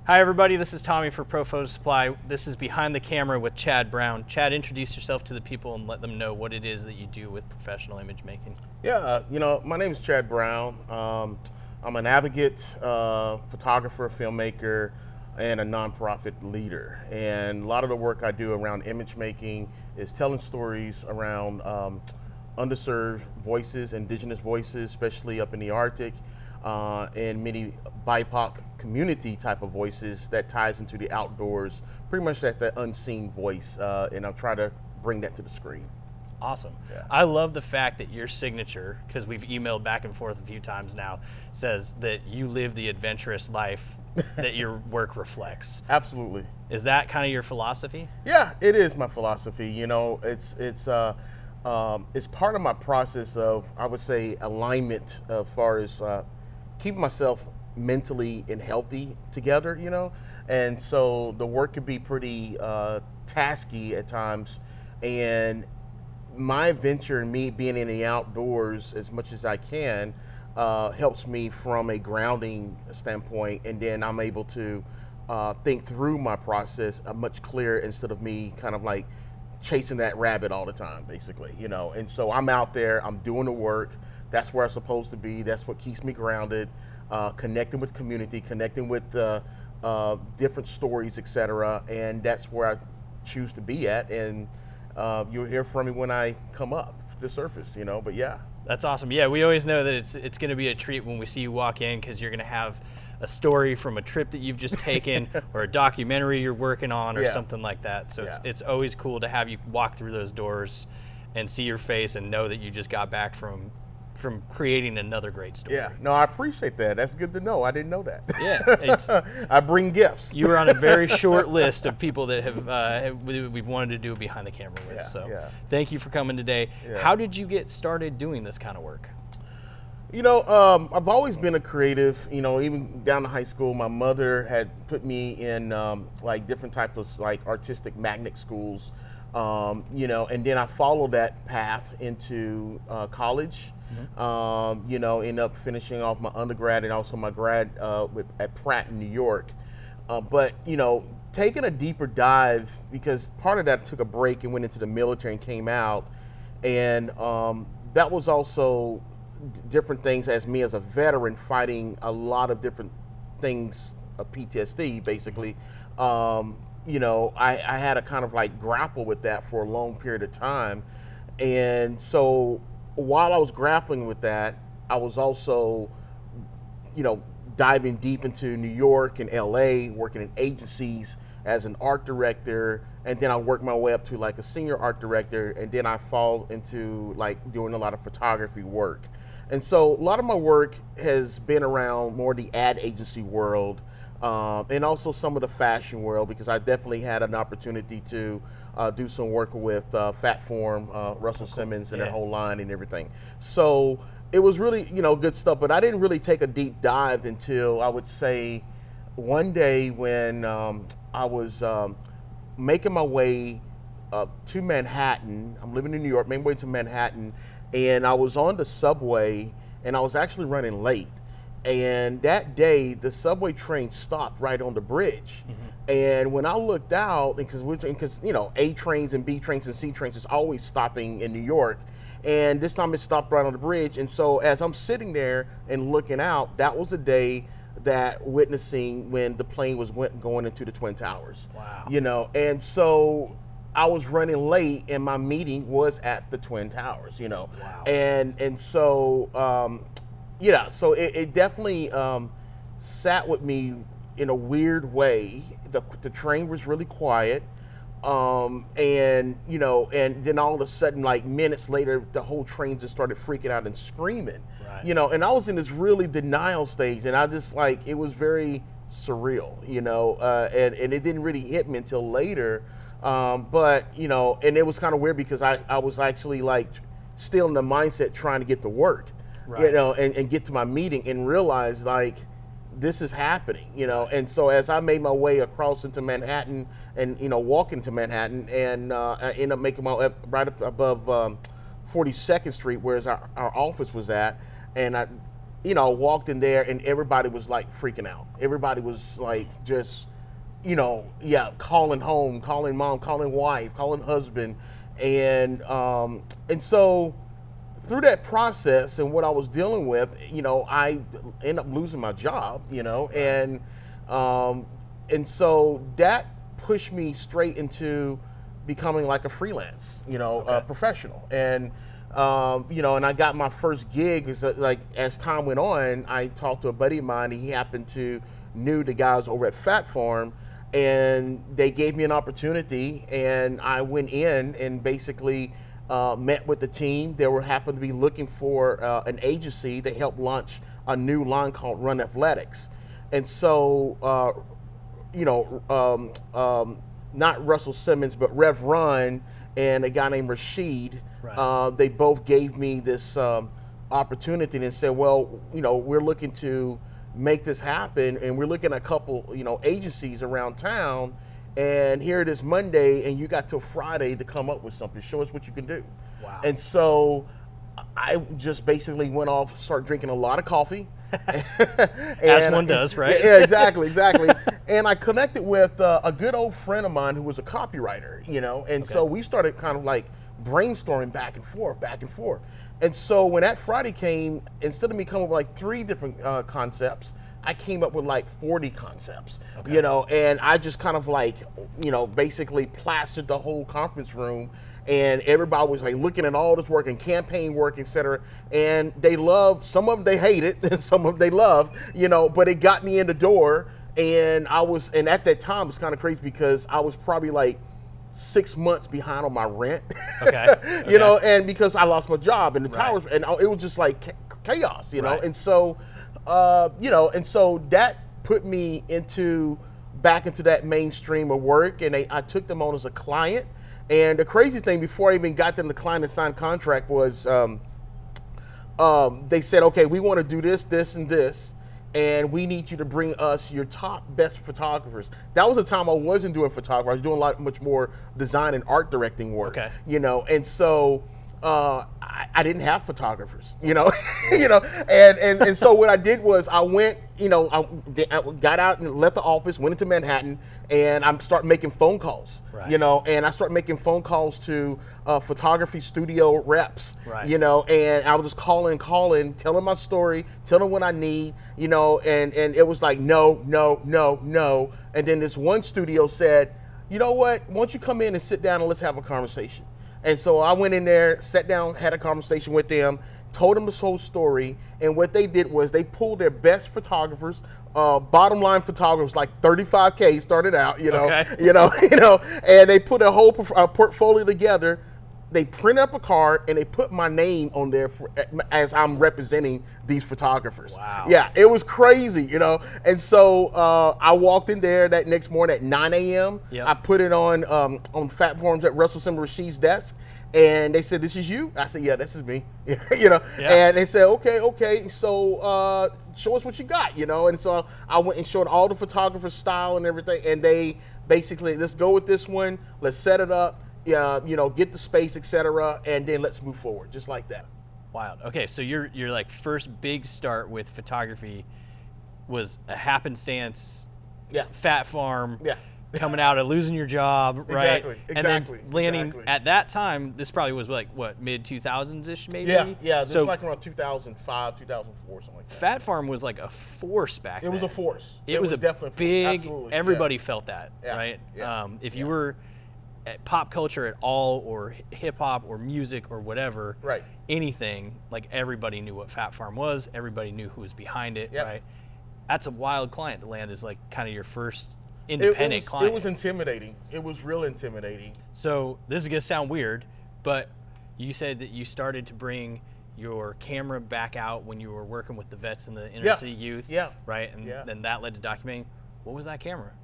Hi everybody, this is Tommy for Pro Photo Supply. This is Behind the Camera with Chad Brown. Chad, introduce yourself to the people and let them know what it is that you do with professional image making. Yeah, my name is Chad Brown. I'm an advocate, photographer, filmmaker, and a nonprofit leader. And a lot of the work I do around image making is telling stories around underserved voices, indigenous voices, especially up in the Arctic, and many BIPOC community type of voices that ties into the outdoors, pretty much that unseen voice, and I'll try to bring that to the screen. Awesome. Yeah. I love the fact that your signature, because we've emailed back and forth a few times now, says that you live the adventurous life that your work reflects. Absolutely. Is that kind of your philosophy? Yeah, it is my philosophy. It's part of my process of, I would say, alignment as far as keeping myself mentally and healthy together, and so the work could be pretty tasky at times, and my adventure and me being in the outdoors as much as I can helps me from a grounding standpoint, and then I'm able to think through my process much clearer instead of me kind of like chasing that rabbit all the time, basically, and so I'm out there, I'm doing the work. That's where I'm supposed to be. That's what keeps me grounded, connecting with community, connecting with different stories, etc. And that's where I choose to be at. And you'll hear from me when I come up to the surface, but yeah. That's awesome. Yeah, we always know that it's going to be a treat when we see you walk in, because you're going to have a story from a trip that you've just taken or a documentary you're working on or something like that. So it's always cool to have you walk through those doors and see your face and know that you just got back from creating another great story. Yeah, no, I appreciate that. That's good to know. I didn't know that. Yeah. I bring gifts. You were on a very short list of people that we've wanted to do behind the camera with. Thank you for coming today. Yeah. How did you get started doing this kind of work? I've always been a creative, even down to high school. My mother had put me in like different types of like artistic magnet schools, and then I followed that path into college. End up finishing off my undergrad and also my grad at Pratt in New York. But taking a deeper dive, because part of that took a break and went into the military and came out, and that was also different things as me as a veteran fighting a lot of different things of PTSD, basically. I had to kind of like grapple with that for a long period of time. And so while I was grappling with that, I was also, diving deep into New York and LA, working in agencies as an art director. And then I worked my way up to like a senior art director. And then I fall into like doing a lot of photography work. And so a lot of my work has been around more the ad agency world, and also some of the fashion world, because I definitely had an opportunity to do some work with Fat Form, Russell Simmons and their whole line and everything. So it was really, good stuff, but I didn't really take a deep dive until I would say one day when I was making my way to Manhattan. I'm living in New York, making my way to Manhattan, and I was on the subway and I was actually running late. And that day, the subway train stopped right on the bridge. Mm-hmm. And when I looked out, because A trains and B trains and C trains is always stopping in New York, and this time it stopped right on the bridge. And so as I'm sitting there and looking out, that was the day that witnessing when the plane was going into the Twin Towers. Wow. And so I was running late, and my meeting was at the Twin Towers. Wow. And so. So it definitely sat with me in a weird way. The train was really quiet, and then all of a sudden, like minutes later, the whole train just started freaking out and screaming. Right. And I was in this really denial stage, and I just it was very surreal, and it didn't really hit me until later. But and it was kind of weird because I was actually like still in the mindset trying to get to work. Right. And get to my meeting and realize like this is happening, And so as I made my way across into Manhattan and, walking to Manhattan, and I ended up making my way right up above 42nd Street, where our office was at. And I walked in there and everybody was like freaking out. Everybody was like just, calling home, calling mom, calling wife, calling husband. And so through that process and what I was dealing with, I ended up losing my job, and so that pushed me straight into becoming like a freelance, professional. And, and I got my first gig as time went on. I talked to a buddy of mine, and he happened to knew the guys over at Fat Farm, and they gave me an opportunity, and I went in and basically met with the team. They happened to be looking for an agency to help launch a new line called Run Athletics. And so, not Russell Simmons, but Rev Run and a guy named Rashid, they both gave me this opportunity and said, well, we're looking to make this happen, and we're looking at a couple, agencies around town, and here it is Monday, and you got till Friday to come up with something. Show us what you can do. Wow. And so I just basically went off, started drinking a lot of coffee. As one does, right? Yeah, exactly. And I connected with a good old friend of mine who was a copywriter, and so we started kind of like brainstorming back and forth. And so when that Friday came, instead of me coming up with like 3 different concepts, I came up with like 40 concepts, and I just kind of like, basically plastered the whole conference room, and everybody was like looking at all this work and campaign work, et cetera. And they loved, some of them they hated, and some of them they loved, but it got me in the door. And and at that time, it's kind of crazy because I was probably like 6 months behind on my rent, and because I lost my job and the towers, and it was just like chaos, and so, and so that put me back into that mainstream of work, and I took them on as a client. And the crazy thing, before I even got them the client to sign contract, was they said, okay, we want to do this, this, and this, and we need you to bring us your top best photographers. That was a time I wasn't doing photography. I was doing much more design and art directing work, and so I didn't have photographers, and so what I did was I went, I got out and left the office, went into Manhattan, and I started making phone calls, and I started making phone calls to photography studio reps, and I was just calling, telling my story, telling what I need, and it was like, no. And then this one studio said, you know what, why don't you come in and sit down and let's have a conversation. And so I went in there, sat down, had a conversation with them, told them this whole story, and what they did was they pulled their best photographers, bottom line photographers, like $35K started out, and they put a whole portfolio together. They print up a card and they put my name on there as I'm representing these photographers. Wow. Yeah, it was crazy, And so I walked in there that next morning at 9 a.m. Yep. I put it on Fat Forms at Russell Simmons Rashid's desk, and they said, "This is you?" I said, "Yeah, this is me." Yeah. And they said, "Okay, so show us what you got," And so I went and showed all the photographer's style and everything, and they basically, let's go with this one, let's set it up. Get the space, etc., and then let's move forward, just like that. Wild. Okay, so your like first big start with photography was a happenstance. Yeah. Fat Farm. Yeah. Coming out of losing your job, right? Exactly. And then landing at that time. This probably was like what, mid 2000s ish, maybe. Yeah. This so was like around 2005, 2004, something like that. Fat Farm was like a force back then. It was a force. It was a definitely big. Absolutely. Everybody felt that, Yeah. right? Yeah. If you were at pop culture at all, or hip hop, or music, or whatever, right? Anything, like everybody knew what Fat Farm was. Everybody knew who was behind it, Yep. right? That's a wild client to land as like kind of your first independent client. It was intimidating. It was real intimidating. So this is gonna sound weird, but you said that you started to bring your camera back out when you were working with the vets and the inner city youth, right? And then that led to documenting. What was that camera?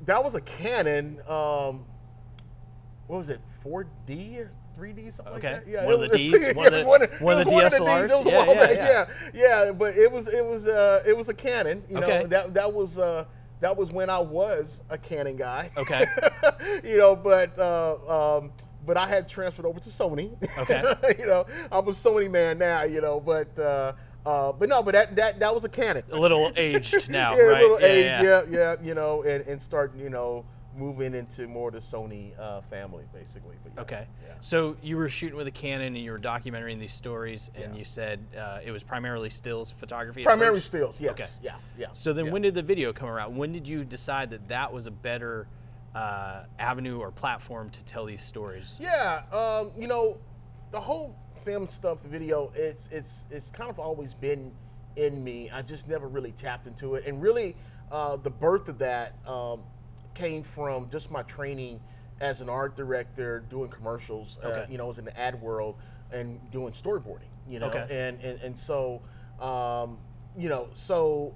That was a Canon. What was it? 4D or 3D, something like that. Yeah, one of the Ds, one of the DSLRs. Yeah. But it was a Canon. Okay. That was when I was a Canon guy. Okay. But but I had transferred over to Sony. Okay. You know, I'm a Sony man now. You know, but that was a Canon. A little aged now, Yeah, right? a little age. Yeah. You know, and start, you know, moving into more of the Sony family, basically. But yeah, Okay. yeah. So you were shooting with a Canon and you were documenting these stories, and you said it was primarily stills photography. Primarily stills, yes. Okay. Yeah. So then when did the video come around? When did you decide that that was a better avenue or platform to tell these stories? Yeah, you know, the whole film stuff, video, it's kind of always been in me. I just never really tapped into it, and really, the birth of that came from just my training as an art director, doing commercials. You know, I was in the ad world and doing storyboarding. You know, and so, you know, so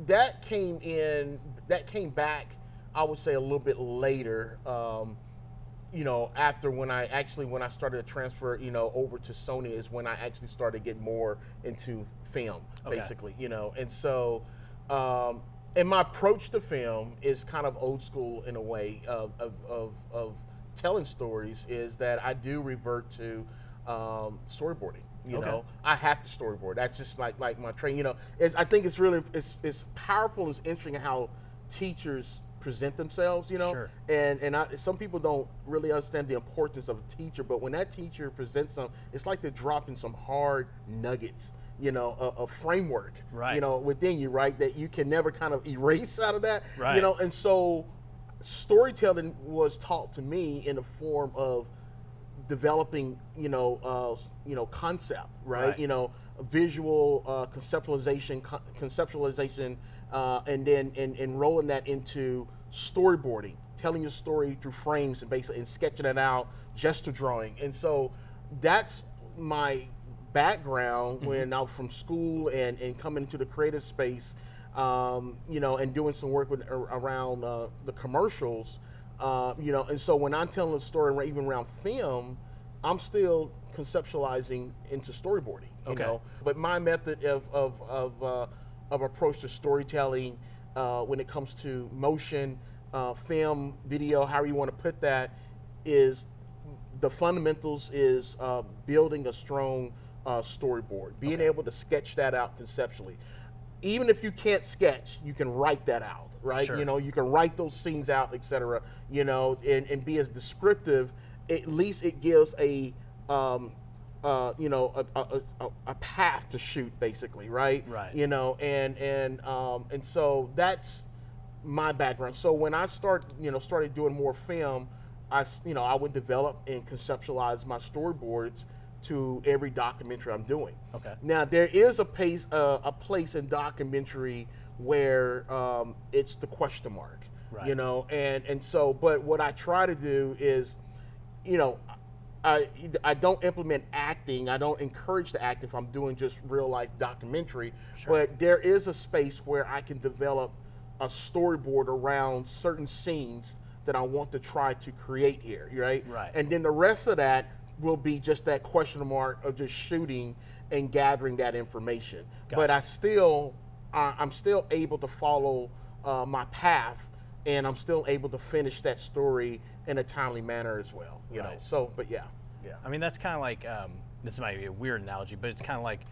that came back, I would say, a little bit later. You know, after when I started to transfer, you know, over to Sony is when I actually started getting more into film, basically, you know. And so, and my approach to film is kind of old school in a way of telling stories, is that I do revert to storyboarding. You know, I have to storyboard. That's just like my training. You know, I think it's really it's powerful and it's interesting how teachers present themselves, you know. Sure. And some people don't really understand the importance of a teacher, but when that teacher presents something, it's like they're dropping some hard nuggets, you know, a framework, you know, within you, right, that you can never kind of erase out of that, you know. And so storytelling was taught to me in the form of developing, you know, concept, right? You know, visual conceptualization, and then rolling that into storyboarding, telling your story through frames and basically and sketching it out, gesture drawing. And so that's my background when I was from school and coming into the creative space, you know, and doing some work around the commercials, you know. And so when I'm telling a story, even around film, I'm still conceptualizing into storyboarding, you know. But my method of approach to storytelling when it comes to motion, film, video, however you want to put that, is the fundamentals is building a strong storyboard, being able to sketch that out conceptually. Even if you can't sketch, you can write that out, right? You know, you can write those scenes out, etc. You know, and be as descriptive. At least it gives a you know, a path to shoot, basically, right? You know, and so that's my background. So when I started doing more film, I would develop and conceptualize my storyboards to every documentary I'm doing. Now there is a place in documentary where it's the question mark, you know, and so, but what I try to do is, you know, I don't implement acting. I don't encourage the act if I'm doing just real life documentary. But there is a space where I can develop a storyboard around certain scenes that I want to try to create here, right? And then the rest of that will be just that question mark of just shooting and gathering that information. But I'm still able to follow my path, and I'm still able to finish that story in a timely manner as well, you know. So, but yeah. I mean, that's kind of like this might be a weird analogy, but it's kind of like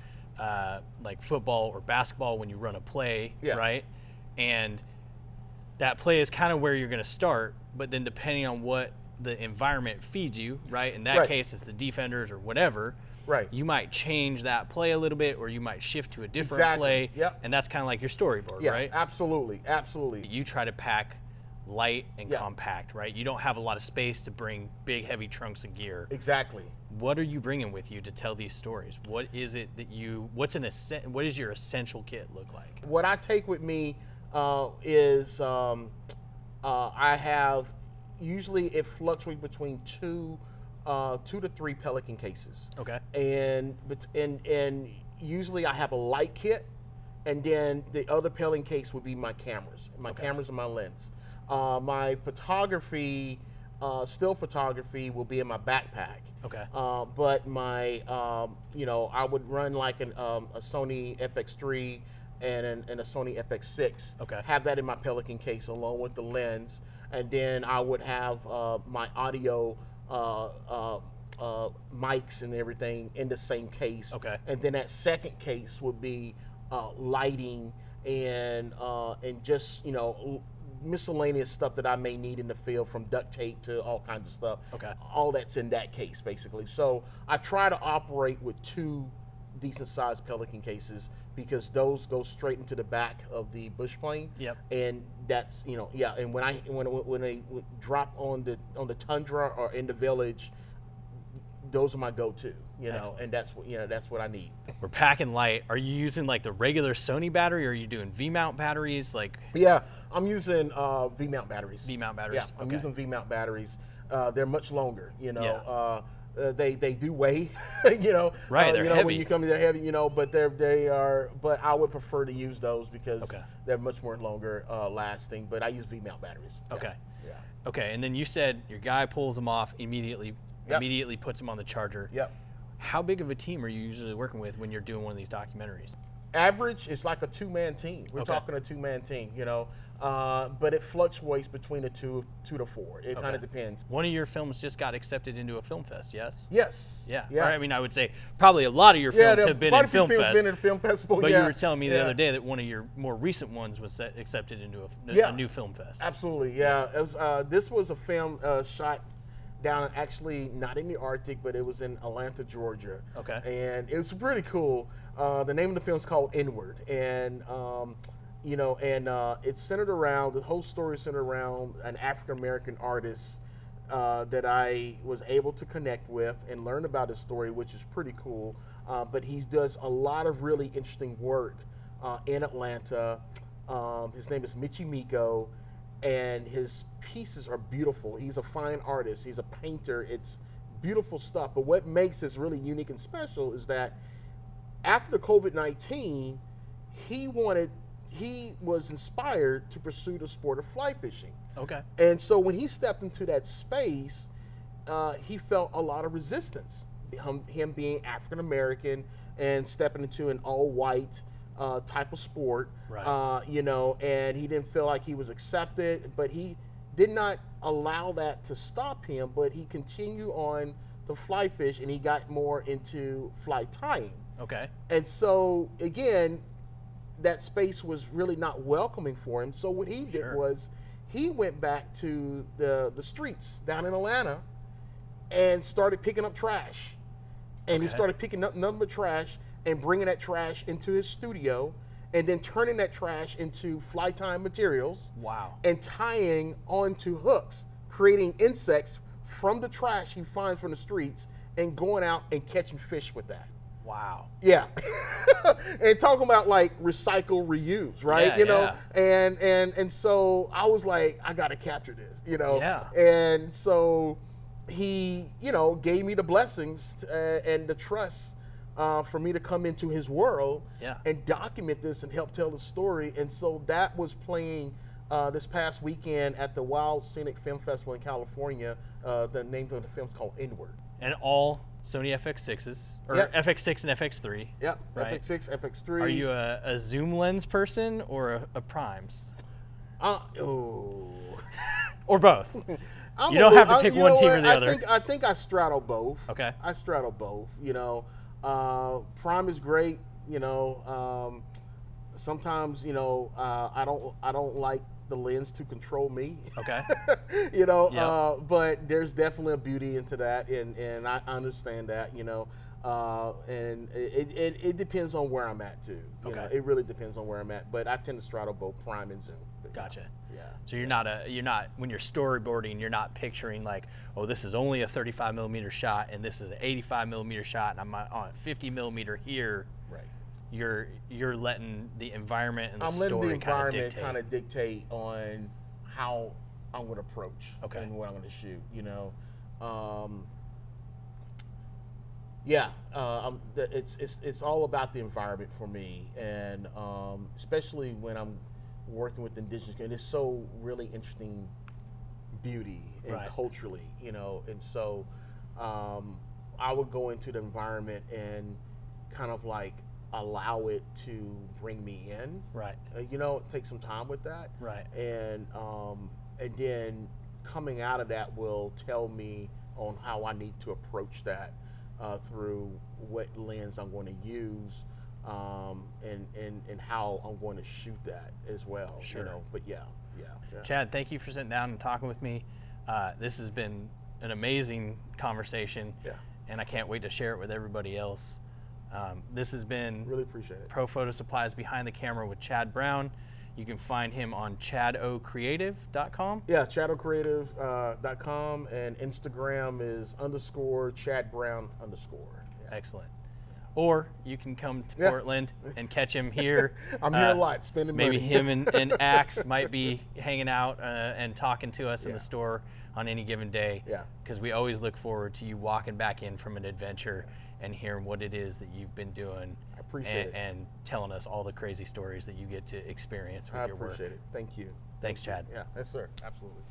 football or basketball when you run a play, right? And that play is kind of where you're going to start, but then depending on what the environment feeds you, right? In that case, it's the defenders or whatever. You might change that play a little bit, or you might shift to a different play, and that's kind of like your storyboard, right? Absolutely. You try to pack light and compact, right? You don't have a lot of space to bring big, heavy trunks of gear. What are you bringing with you to tell these stories? What is it that what does your essential kit look like? What I take with me is I have, usually it fluctuates between two to three Pelican cases. And usually I have a light kit, and then the other Pelican case would be my cameras. Cameras and my lens. My photography, still photography, will be in my backpack. But my, you know, I would run like a Sony FX3 and a Sony FX6. Have that in my Pelican case along with the lens, and then I would have my audio mics and everything in the same case. Okay. And then that second case would be lighting and just miscellaneous stuff that I may need in the field, from duct tape to all kinds of stuff. Okay. All that's in that case, basically. So I try to operate with 2 decent sized Pelican cases, because those go straight into the back of the bush plane. Yep. And that's and when they drop on the tundra or in the village, those are my go-to, and that's what I need. We're packing light. Are you using like the regular Sony battery, or are you doing V-mount batteries? Yeah, I'm using V-mount batteries. V-mount batteries. Yeah, I'm using V-mount batteries. They're much longer, Yeah. They do weigh, Right, they're heavy. When you come, they're heavy, but but I would prefer to use those because they're much more longer lasting. But I use V-mount batteries. Okay. Yeah. Okay, and then you said your guy pulls them off immediately. Yep. Immediately puts them on the charger. Yep. How big of a team are you usually working with when you're doing one of these documentaries? Average is like a 2-man team. We're talking a 2-man team, but it fluctuates between the two to 4. It kind of depends. One of your films just got accepted into a film fest, yes? Yes. Yeah. Yeah. Or, I mean, I would say probably a lot of your films have been in film fest. Been in film festival. But you were telling me the other day that one of your more recent ones was accepted into a new film fest. Absolutely. Yeah. It was. This was a film shot down, actually not in the Arctic, but it was in Atlanta, Georgia. Okay. And it was pretty cool. The name of the film is called Inward, and it's centered around, the whole story is centered around an African American artist that I was able to connect with and learn about his story, which is pretty cool. But he does a lot of really interesting work in Atlanta. His name is Michi Miko, and his pieces are beautiful. He's a fine artist. He's a painter. It's beautiful stuff. But what makes this really unique and special is that after the COVID-19, he was inspired to pursue the sport of fly fishing. Okay. And so when he stepped into that space, he felt a lot of resistance. Him being African American and stepping into an all-white type of sport, right. And he didn't feel like he was accepted, but he did not allow that to stop him, but he continued on to fly fish, and he got more into fly tying. Okay. And so, again, that space was really not welcoming for him. So what he did was he went back to the streets down in Atlanta and started picking up trash. And he started picking up nothing but trash and bringing that trash into his studio, and then turning that trash into fly tying materials. Wow. And tying onto hooks, creating insects from the trash he finds from the streets, and going out and catching fish with that. Wow. Yeah. And talking about like recycle, reuse, right? And so I was like, I got to capture this, Yeah. And so he, gave me the blessings and the trust for me to come into his world and document this and help tell the story. And so that was playing this past weekend at the Wild Scenic Film Festival in California. The name of the film is called Inward. And all Sony FX6s, or FX6 and FX3. Yep, right? FX6, FX3. Are you a zoom lens person or a primes? Or both? You don't have to pick one team or the other. I think I straddle both. Okay. I straddle both. Prime is great. Sometimes I don't like the lens to control me. Okay. But there's definitely a beauty into that, and I understand that. And it depends on where I'm at too. It really depends on where I'm at. But I tend to straddle both prime and zoom. Gotcha. Yeah. So you're not when you're storyboarding, you're not picturing like, oh, this is only a 35 millimeter shot and this is an 85 millimeter shot and I'm on 50 millimeter here. Right. You're letting the environment and the I'm story letting the environment kind of dictate on how I'm going to approach and what I'm going to shoot. It's all about the environment for me, and especially when I'm working with indigenous community, it's so really interesting beauty and culturally, and so I would go into the environment and kind of like allow it to bring me in. Right. Take some time with that. Right. And then coming out of that will tell me, on how I need to approach that through what lens I'm going to use, and how I'm going to shoot that as well. Sure. You know, but yeah. Chad, thank you for sitting down and talking with me. This has been an amazing conversation. Yeah. And I can't wait to share it with everybody else. This has been Really appreciate it. Pro Photo Supplies Behind the Camera with Chad Brown. You can find him on chadocreative.com. Yeah, chadocreative.com, and Instagram is _ChadBrown_. Yeah. Excellent. Or you can come to Portland and catch him here. I'm here a lot, spending money. Maybe him and Axe might be hanging out and talking to us in the store on any given day. Yeah. Because we always look forward to you walking back in from an adventure and hearing what it is that you've been doing. I appreciate it. And telling us all the crazy stories that you get to experience with your work. I appreciate it. Thank you. Thanks, Chad. Yeah, yes, sir. Absolutely.